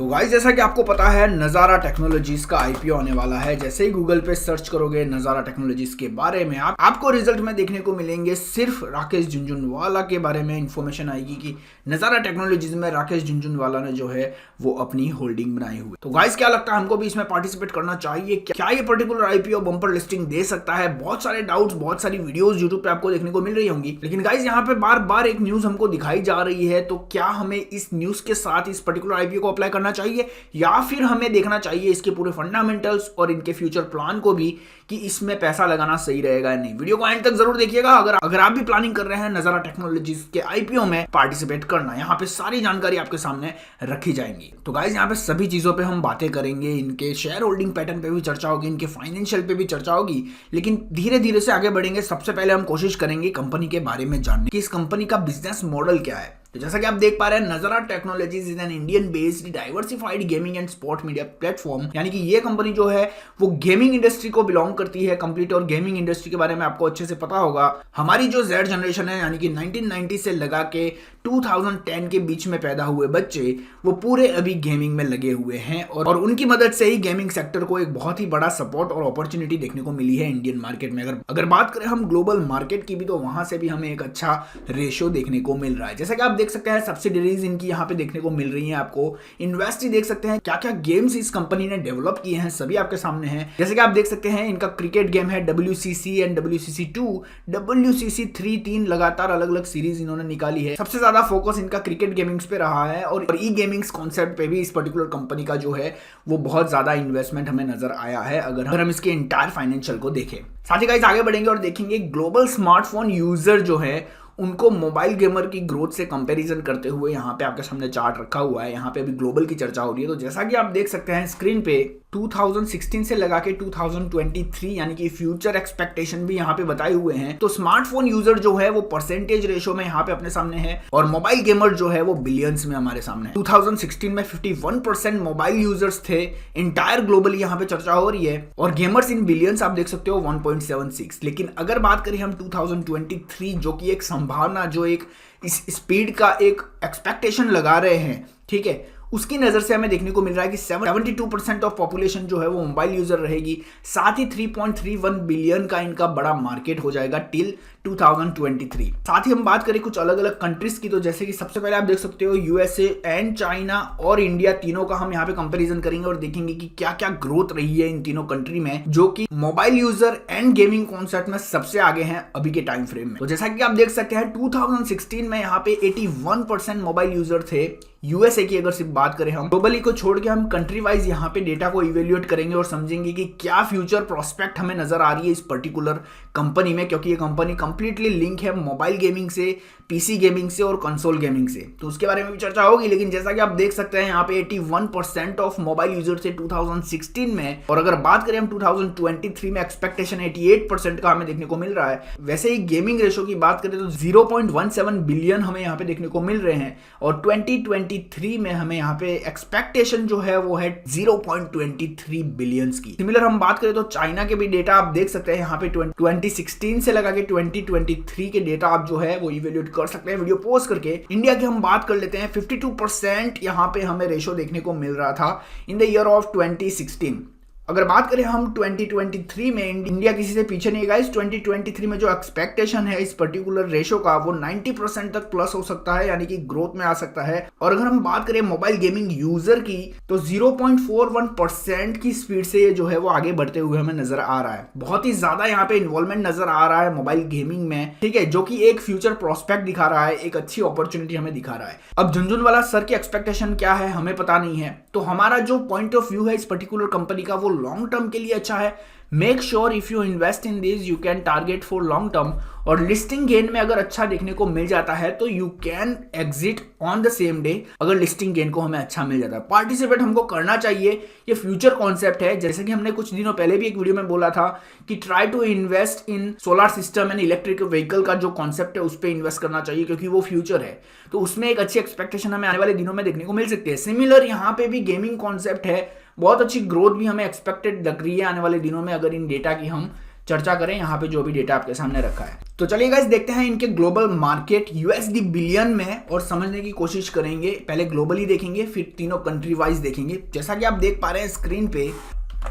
तो गाइस जैसा कि आपको पता है नज़ारा टेक्नोलॉजीज का आईपीओ आने वाला है। जैसे ही गूगल पे सर्च करोगे नज़ारा टेक्नोलॉजीज के बारे में आपको रिजल्ट में देखने को मिलेंगे सिर्फ राकेश झुनझुनवाला के बारे में इंफॉर्मेशन आएगी कि नज़ारा टेक्नोलॉजीज में राकेश झुनझुनवाला ने जो है वो अपनी होल्डिंग बनाई हुई। तो गाइस क्या लगता है हमको भी इसमें पार्टिसिपेट करना चाहिए? क्या ये पर्टिकुलर आईपीओ बम्पर लिस्टिंग दे सकता है? बहुत सारे डाउट्स, बहुत सारी वीडियोस यूट्यूब पे आपको देखने को मिल रही होंगी, लेकिन गाइस यहाँ पे बार बार एक न्यूज हमको दिखाई जा रही है। तो क्या हमें इस न्यूज के साथ इस पर्टिकुलर आईपीओ को अप्लाई करना चाहिए या फिर हमें देखना चाहिए इसके पूरे फंडामेंटल्स और इनके फ्यूचर प्लान को भी कि इसमें पैसा लगाना सही रहेगा या नहीं? वीडियो को एंड तक जरूर देखिएगा अगर आप भी प्लानिंग कर रहे हैं नज़ारा टेक्नोलॉजीज के आईपीओ में पार्टिसिपेट करना। यहाँ पे सारी जानकारी आपके सामने रखी जाएंगी। तो गाइस यहाँ पे सभी चीजों पे हम बातें करेंगे, इनके शेयर होल्डिंग पैटर्न पे भी चर्चा होगी, इनके फाइनेंशियल पे भी चर्चा होगी, लेकिन धीरे धीरे से आगे बढ़ेंगे। सबसे पहले हम कोशिश करेंगे कंपनी के बारे में जानने की, इस कंपनी का बिजनेस मॉडल क्या है। तो जैसा कि आप देख पा रहे हैं नज़ारा technologies is an Indian based diversified gaming and sport media platform, यानी कि ये कंपनी जो है वो गेमिंग इंडस्ट्री को बिलोंग करती है कंप्लीट। और गेमिंग इंडस्ट्री के बारे में आपको अच्छे से पता होगा, हमारी जो जेड जनरेशन है यानी कि 1990 से लगा के 2010 के बीच में पैदा हुए बच्चे वो पूरे अभी गेमिंग में लगे हुए हैं और उनकी मदद से ही गेमिंग सेक्टर को एक बहुत ही बड़ा सपोर्ट और अपॉर्चुनिटी देखने को मिली है इंडियन मार्केट में। अगर बात करें हम ग्लोबल मार्केट की भी, तो वहां से भी हमें एक अच्छा रेशियो देखने को मिल रहा है। जैसा कि आप देख सकते हैं सब्सिडरीज इनकी यहाँ पे देखने को मिल रही हैं, आपको इन्वेस्ट देख सकते हैं, क्या क्या गेम्स इस कंपनी ने डेवलप किए हैं सभी आपके सामने हैं। जैसे कि आप देख सकते हैं इनका क्रिकेट गेम है WCC एंड WCC2, WCC3, 3 लगातार अलग अलग सीरीज इन्होंने निकाली है। सबसे ज्यादा फोकस इनका क्रिकेट गेमिंग्स पे रहा है और ई गेमिंग्स कॉन्सेप्ट पे भी इस पर्टिकुलर कंपनी का जो है वो बहुत ज्यादा इन्वेस्टमेंट हमें नजर आया है अगर हम इसके इंटायर फाइनेंशियल को देखें। साथ ही गाइस आगे बढ़ेंगे और देखेंगे ग्लोबल स्मार्टफोन यूजर जो है उनको मोबाइल गेमर की ग्रोथ से कंपैरिजन करते हुए यहाँ पे आपके सामने चार्ट रखा हुआ है। यहाँ पे अभी ग्लोबल की चर्चा हो रही है। तो जैसा कि आप देख सकते हैं स्क्रीन पे 2016 से लगा के 2023 यानी कि फ्यूचर एक्सपेक्टेशन भी यहाँ पे बताए हुए हैं। तो स्मार्टफोन यूजर जो है वो परसेंटेज रेशो में यहाँ पे अपने सामने है और मोबाइल गेमर जो है वो बिलियंस में हमारे सामने है। 2016 में 51% मोबाइल यूजर्स थे, इंटायर ग्लोबली यहाँ पे चर्चा हो रही है, और गेमर्स इन बिलियंस आप देख सकते हो 1.76। लेकिन अगर बात करें हम 2023 जो कि एक संभावना, जो एक इस स्पीड का एक एक्सपेक्टेशन लगा रहे हैं, ठीक है, उसकी नजर से हमें देखने को मिल रहा है कि 72% ऑफ पॉपुलेशन जो है वो मोबाइल यूजर रहेगी। साथ ही 3.31 बिलियन का इनका बड़ा मार्केट हो जाएगा टिल 2023। साथ ही हम बात करें कुछ अलग अलग कंट्रीज की, तो जैसे कि सबसे पहले आप देख सकते हो USA एंड चाइना और इंडिया, तीनों का हम यहाँ पे कंपैरिजन करेंगे और देखेंगे कि क्या क्या ग्रोथ रही है इन तीनों कंट्री में जो कि mobile user and gaming concept में सबसे आगे हैं अभी के टाइम फ्रेम में। तो जैसा कि आप देख सकते हैं 2016 में यहाँ पे 81% मोबाइल यूजर थे USA की। अगर सिर्फ बात करें हम ग्लोबली को छोड़ के हम कंट्री वाइज यहाँ पे डेटा को इवेल्युएट करेंगे और समझेंगे कि क्या फ्यूचर प्रोस्पेक्ट हमें नजर आ रही है इस पर्टिकुलर कंपनी में, क्योंकि ये कंपनी कंप्लीटली लिंक है मोबाइल गेमिंग से, PC गेमिंग से और कंसोल गेमिंग से। तो उसके बारे में भी चर्चा होगी। लेकिन जैसा कि आप देख सकते हैं यहाँ पे 81% ऑफ मोबाइल यूजर थे 2016 में, और अगर बात करें हम 2023 में एक्सपेक्टेशन 88% का हमें देखने को मिल रहा है। वैसे ही गेमिंग रेशो की बात करें तो 0.17 बिलियन हमें यहाँ पे देखने को मिल रहे हैं और 2023 में हमें यहाँ पे एक्सपेक्टेशन जो है वो है 0.23 बिलियंस की। सिमिलर हम बात करें तो चाइना के भी डेटा आप देख सकते हैं यहाँ पे 2016 से लगा के 2023 के डेटा आप जो है वो इवेल्युएट कर सकते हैं वीडियो पोस्ट करके। इंडिया की हम बात कर लेते हैं, 52% यहाँ पे हमें रेशो देखने को मिल रहा था इन द ईयर ऑफ 2016। अगर बात करें हम 2023 में, इंडिया किसी से पीछे नहीं गाइस। 2023 में जो एक्सपेक्टेशन है इस पर्टिकुलर रेशो का वो 90% तक प्लस हो सकता है, यानी कि ग्रोथ में आ सकता है। और अगर हम बात करें मोबाइल गेमिंग यूजर की तो 0.41% की स्पीड से ये जो है वो आगे बढ़ते हुए हमें नजर आ रहा है। बहुत ही ज्यादा यहाँ पे इन्वॉल्वमेंट नजर आ रहा है मोबाइल गेमिंग में, ठीक है, जो कि एक फ्यूचर प्रोस्पेक्ट दिखा रहा है, एक अच्छी अपॉर्चुनिटी हमें दिखा रहा है। अब झुनझुनवाला सर की एक्सपेक्टेशन क्या है हमें पता नहीं है, तो हमारा जो पॉइंट ऑफ व्यू है इस पर्टिकुलर कंपनी का वो लॉन्ग टर्म के लिए अच्छा है। Make sure if you invest in this you can target for long term, और लिस्टिंग गेन में अगर अच्छा देखने को मिल जाता है तो you can exit on the same day अगर लिस्टिंग गेन को हमें अच्छा मिल जाता है। पार्टिसिपेट हमको करना चाहिए, ये फ्यूचर कॉन्सेप्ट है। जैसे कि हमने कुछ दिनों पहले भी एक वीडियो में बोला था कि try to invest in solar system and electric vehicle का जो कॉन्सेप्ट है उस पर इन्वेस्ट करना चाहिए क्योंकि वो फ्यूचर है। तो उसमें एक अच्छी एक्सपेक्टेशन हमें आने वाले दिनों में देखने को मिल सकती है। सिमिलर यहाँ पे भी गेमिंग कॉन्सेप्ट है, बहुत अच्छी ग्रोथ भी हमें एक्सपेक्टेड लग रही है आने वाले दिनों में अगर इन डेटा की हम चर्चा करें यहाँ पे जो भी डेटा आपके सामने रखा है। तो चलिए गाइस देखते हैं इनके ग्लोबल मार्केट यूएसडी बिलियन में और समझने की कोशिश करेंगे। पहले ग्लोबली देखेंगे फिर तीनों कंट्री वाइज देखेंगे। जैसा कि आप देख पा रहे हैं स्क्रीन पे,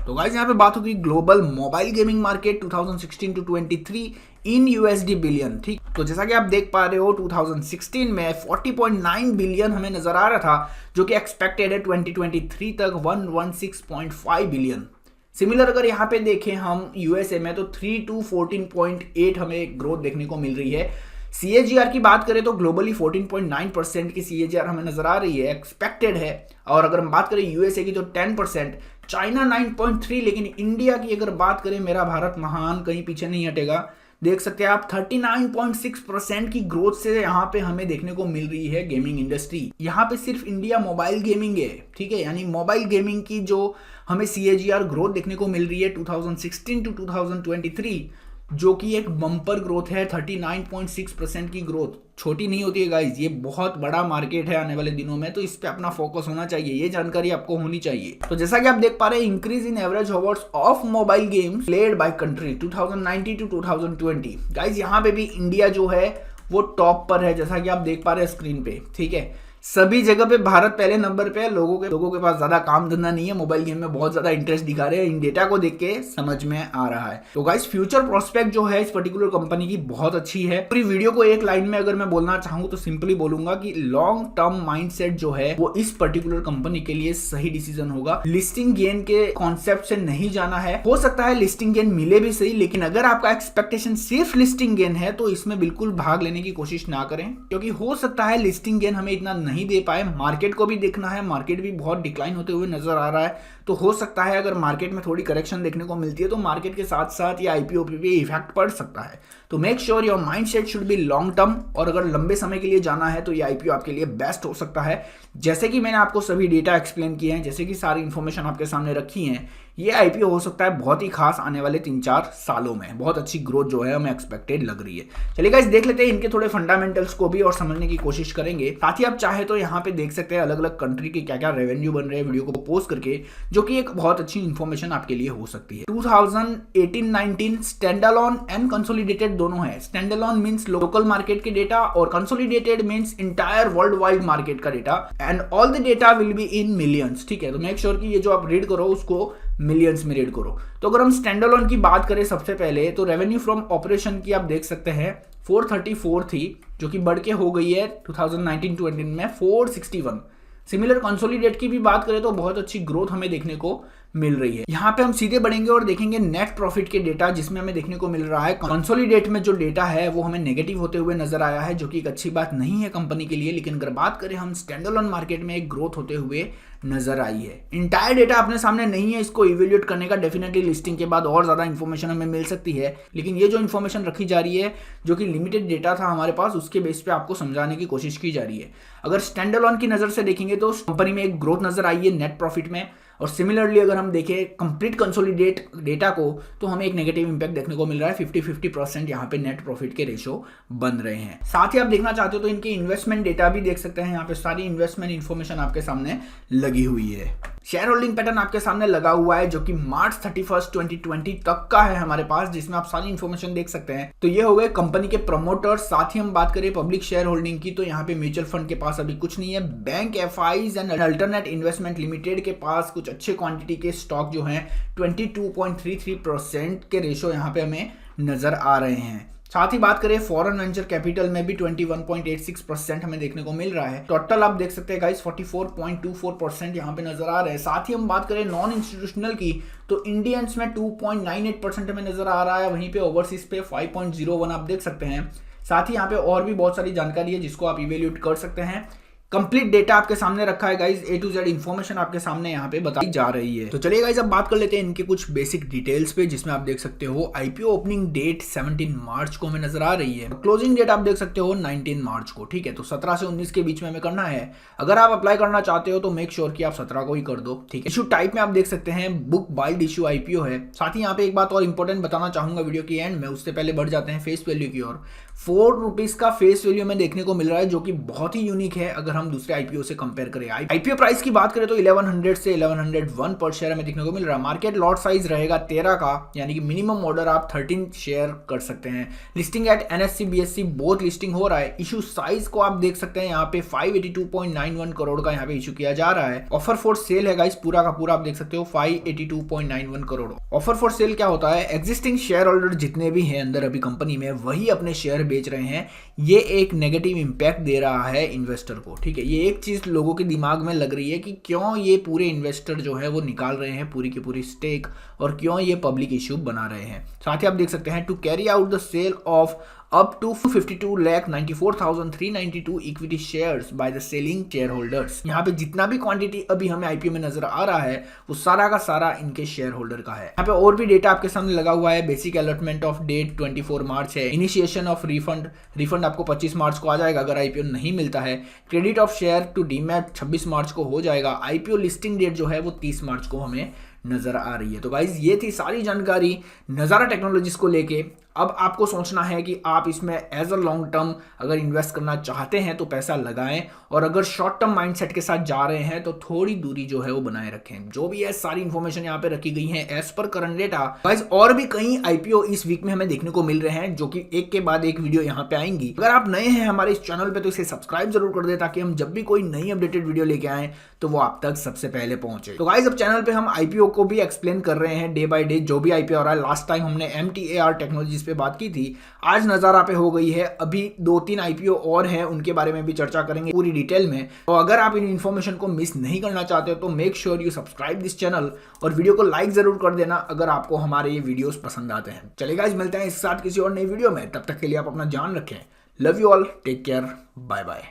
तो गाइस यहाँ पे बात होगी global mobile gaming market 2016 to 23 in USD billion. ठीक, तो जैसा कि आप देख पा रहे हो 2016 में 40.9 बिलियन हमें नजर आ रहा था, जो कि एक्सपेक्टेड है 2023 तक 116.5 बिलियन। सिमिलर अगर यहाँ पे देखें हम यूएसए में तो 3 to 14.8 हमें ग्रोथ देखने को मिल रही है। CAGR की बात करें तो ग्लोबली 14.9% की CAGR हमें नजर आ रही है, एक्सपेक्टेड है। और अगर हम बात करें यूएसए की तो 10%, चाइना 9.3, लेकिन इंडिया की अगर बात करें, मेरा भारत महान कहीं पीछे नहीं हटेगा, देख सकते हैं आप 39.6% की ग्रोथ से यहाँ पे हमें देखने को मिल रही है गेमिंग इंडस्ट्री। यहाँ पे सिर्फ इंडिया मोबाइल गेमिंग है, ठीक है, यानी मोबाइल गेमिंग की जो हमें CAGR ग्रोथ देखने को मिल रही है 2016 टू 2023, जो कि एक बम्पर ग्रोथ है, 39.6% की ग्रोथ छोटी नहीं होती है गाइज। ये बहुत बड़ा मार्केट है आने वाले दिनों में, तो इस पे अपना फोकस होना चाहिए, ये जानकारी आपको होनी चाहिए। तो जैसा कि आप देख पा रहे हैं, increase in average hours of mobile games played by country 2019 to 2020। Guys यहाँ पे भी इंडिया जो है वो टॉप पर है, जैसा कि आप देख पा रहे हैं स्क्रीन पे, ठीक है। सभी जगह पे भारत पहले नंबर पे है। लोगों के पास ज्यादा काम धंधा नहीं है, मोबाइल गेम में बहुत ज्यादा इंटरेस्ट दिखा रहे हैं। इन डेटा को देख के समझ में आ रहा है। तो गाइस फ्यूचर प्रोस्पेक्ट जो है इस पर्टिकुलर कंपनी की बहुत अच्छी है। पूरी वीडियो को एक लाइन में अगर मैं बोलना चाहूँ तो सिंपली बोलूंगा कि लॉन्ग टर्म माइंडसेट जो है वो इस पर्टिकुलर कंपनी के लिए सही डिसीजन होगा। लिस्टिंग गेन के कॉन्सेप्ट से नहीं जाना है। हो सकता है लिस्टिंग गेन मिले भी सही, लेकिन अगर आपका एक्सपेक्टेशन सिर्फ लिस्टिंग गेन है तो इसमें बिल्कुल भाग लेने की कोशिश ना करें, क्योंकि हो सकता है लिस्टिंग गेन हमें इतना नहीं दे पाए। मार्केट को भी देखना है, मार्केट भी बहुत डिक्लाइन होते हुए नजर आ रहा है, तो हो सकता है अगर मार्केट में थोड़ी करेक्शन देखने को मिलती है तो मार्केट के साथ साथ या आईपीओ पे भी इफेक्ट पड़ सकता है। तो make sure your mindset should be long term, और अगर लंबे समय के लिए जाना है तो ये आईपीओ आपके लिए बेस्ट हो सकता है। जैसे कि मैंने आपको सभी डेटा एक्सप्लेन किए हैं, जैसे कि सारी इंफॉर्मेशन आपके सामने रखी है, ये आईपीओ हो सकता है बहुत ही खास आने वाले 3-4 सालों में। बहुत अच्छी ग्रोथ जो है हमें एक्सपेक्टेड लग रही है। चलिए गाइस देख लेते हैं इनके थोड़े फंडामेंटल्स को भी और समझने की कोशिश करेंगे। साथ ही आप चाहे तो यहाँ पे देख सकते हैं अलग अलग कंट्री के क्या क्या रेवेन्यू बन रहे हैं वीडियो को पोस्ट करके, जो कि एक बहुत अच्छी इंफॉर्मेशन आपके लिए हो सकती है। 2018-19 स्टैंडअलोन एंड कंसोलिडेटेड दोनों है। स्टैंडअलोन मींस लोकल मार्केट के डेटा और consolidated means entire world wide market का data, and all the data will be in millions. ठीक है, तो मेक श्योर कि ये जो आप रीड करो उसको मिलियंस में रीड करो। तो अगर हम स्टैंडअलोन की बात करें सबसे पहले, तो रेवेन्यू फ्रॉम ऑपरेशन की आप देख सकते हैं 434 थी, जो कि बढ़ के हो गई है 2019-20 में 461। सिमिलर कंसोलिडेट की भी बात करें तो बहुत अच्छी ग्रोथ हमें देखने को मिल रही है। यहाँ पे हम सीधे बढ़ेंगे और देखेंगे नेट प्रॉफिट के डेटा, जिसमें हमें देखने को मिल रहा है कंसोलिडेट में जो डेटा है वो हमें नेगेटिव होते हुए नजर आया है, जो कि एक अच्छी बात नहीं है कंपनी के लिए। लेकिन अगर बात करें हम स्टैंडअलोन मार्केट में एक ग्रोथ होते हुए नजर आई है। इंटायर डेटा अपने सामने नहीं है, इसको इवेल्युएट करने का डेफिनेटली लिस्टिंग के बाद और ज्यादा इंफॉर्मेशन हमें मिल सकती है, लेकिन ये जो इंफॉर्मेशन रखी जा रही है जो कि लिमिटेड डेटा था हमारे पास, उसके बेस पे आपको समझाने की कोशिश की जा रही है। अगर स्टैंडअलोन की नजर से देखेंगे तो कंपनी में एक ग्रोथ नजर आई है नेट प्रॉफिट में, और सिमिलरली अगर हम देखें कंप्लीट कंसोलिडेट डेटा को तो हमें एक नेगेटिव इंपैक्ट देखने को मिल रहा है। 50-50% यहाँ पे नेट प्रॉफिट के रेशो बन रहे हैं। साथ ही आप देखना चाहते हो तो इनके इन्वेस्टमेंट डेटा भी देख सकते हैं। यहाँ पे सारी इन्वेस्टमेंट इन्फॉर्मेशन आपके सामने लगी हुई है। शेयर होल्डिंग पैटर्न आपके सामने लगा हुआ है, जो कि मार्च 31, 2020 तक का है हमारे पास, जिसमें आप सारी इन्फॉर्मेशन देख सकते हैं। तो ये हो गए कंपनी के प्रमोटर्स। साथ ही हम बात करें पब्लिक शेयर होल्डिंग की, तो यहाँ पे म्यूचुअल फंड के पास अभी कुछ नहीं है। Bank, FIIs and alternate investment limited के पास कुछ अच्छे क्वांटिटी के स्टॉक जो हैं 22.33% के रेशो यहाँ पे हमें नजर आ रहे हैं। साथ ही बात करें फॉरेन वेंचर कैपिटल में भी 21.86% हमें देखने को मिल रहा है। टोटल आप देख सकते हैं गाइस 44.24% यहाँ पे नजर आ रहे हैं। साथ ही हम बात करें नॉन इंस्टीट्यूशनल की, तो इंडियंस में 2.98% हमें नजर आ रहा है, वहीं पे ओवरसीज पे 5.01 आप देख सकते हैं। साथ ही यहाँ पे और भी बहुत सारी जानकारी है जिसको आप इवेल्यूएट कर सकते हैं। कंप्लीट डेटा आपके सामने रखा है guys, A to Z information आपके सामने यहाँ पे बताई जा रही है। तो चलिए गाइज अब बात कर लेते हैं इनके कुछ बेसिक डिटेल्स पे, जिसमें आप देख सकते हो आईपीओ ओपनिंग डेट 17 मार्च को हमें नजर आ रही है। क्लोजिंग डेट आप देख सकते हो 19 मार्च को। ठीक है, तो 17 से 19 के बीच में हमें करना है। अगर आप अप्लाई करना चाहते हो तो मेक श्योर कि आप 17 को ही कर दो। ठीक है, इशू टाइप में आप देख सकते हैं बुक बाइल्ड इशू आईपीओ है। साथ ही यहाँ पे एक बात और इंपॉर्टेंट बताना चाहूंगा वीडियो की एंड में, उससे पहले बढ़ जाते हैं फेस वैल्यू की ओर। 4 रुपीज का फेस वैल्यू में देखने को मिल रहा है, जो कि बहुत ही यूनिक है। अगर हम दूसरे आईपीओ से कंपेयर करें। आईपीओ प्राइस की बात करें तो 1100 से 1101 पर शेयर हमें देखने को मिल रहा है। मार्केट लॉट साइज रहेगा 13 का, यानी कि मिनिमम ऑर्डर आप 13 शेयर कर सकते हैं। Listing at NSC BSC both listing हो रहा है। इशू साइज को आप देख सकते हैं यहाँ पे 582.91 करोड़ का यहाँ पे इशू किया जा रहा है। ऑफर फॉर सेल है गाइस, पूरा का पूरा आप देख सकते हो 582.91 करोड़। ऑफर फॉर सेल क्या होता है, एग्जिस्टिंग शेयर होल्डर जितने भी हैं अंदर अभी कंपनी में वही अपने शेयर बेच रहे हैं। ये एक नेगेटिव इंपैक्ट दे रहा है इन्वेस्टर को, ठीक है। ये एक चीज लोगों के दिमाग में लग रही है कि क्यों ये पूरे इन्वेस्टर जो है वो निकाल रहे हैं पूरी की पूरी स्टेक, और क्यों ये पब्लिक इश्यू बना रहे हैं। साथ ही आप देख सकते हैं to carry out the sale of up to 52,94,392 equity shares by the selling share holders. यहाँ पे जितना भी क्वांटिटी अभी हमें आईपीओ में नजर आ रहा है वो सारा का सारा इनके शेयर होल्डर का है। यहाँ पे और भी डेटा आपके सामने लगा हुआ है। बेसिक अलॉटमेंट ऑफ डेट 24 मार्च है। इनिशिएशन ऑफ रिफंड आपको 25 मार्च को आ जाएगा अगर आईपीओ नहीं मिलता है। Credit of share to demat 26 मार्च को हो जाएगा। आईपीओ लिस्टिंग डेट जो है वो 30 मार्च को हमें नजर आ रही है। तो गाइज ये थी सारी जानकारी नज़ारा टेक्नोलॉजीज को लेके। अब आपको सोचना है कि आप इसमें एज अ लॉन्ग टर्म अगर इन्वेस्ट करना चाहते हैं तो पैसा लगाएं, और अगर शॉर्ट टर्म माइंडसेट के साथ जा रहे हैं तो थोड़ी दूरी जो है वो बनाए रखें। जो भी है सारी इन्फॉर्मेशन यहाँ पे रखी गई है as per current data. Guys और भी कई आईपीओ इस वीक में हमें देखने को मिल रहे हैं जो कि एक के बाद एक वीडियो यहाँ पे आएंगी। अगर आप नए हैं हमारे इस चैनल पे तो इसे सब्सक्राइब जरूर कर दे ताकि हम जब भी कोई नई अपडेटेड वीडियो लेके आए तो वो आप तक सबसे पहले पहुंचे। तो गाइस अब चैनल पे हम आईपीओ को भी एक्सप्लेन कर रहे हैं डे बाय डे, जो भी आईपीओ आ रहा है। लास्ट टाइम हमने MTAR टेक्नोलॉजीज पे बात की थी, आज नज़ारा पे हो गई है। अभी 2-3 आईपीओ और हैं, उनके बारे में भी चर्चा करेंगे पूरी डिटेल में। तो अगर आप इन इन्फॉर्मेशन को मिस नहीं करना चाहते हो तो make sure you subscribe this channel, और वीडियो को लाइक जरूर कर देना अगर आपको हमारे ये वीडियोस पसंद आते हैं। चलिए गाइस मिलते हैं इस साथ किसी और नई वीडियो में, तब तक के लिए आप अपना ध्यान रखें। Love you all, take care, bye bye.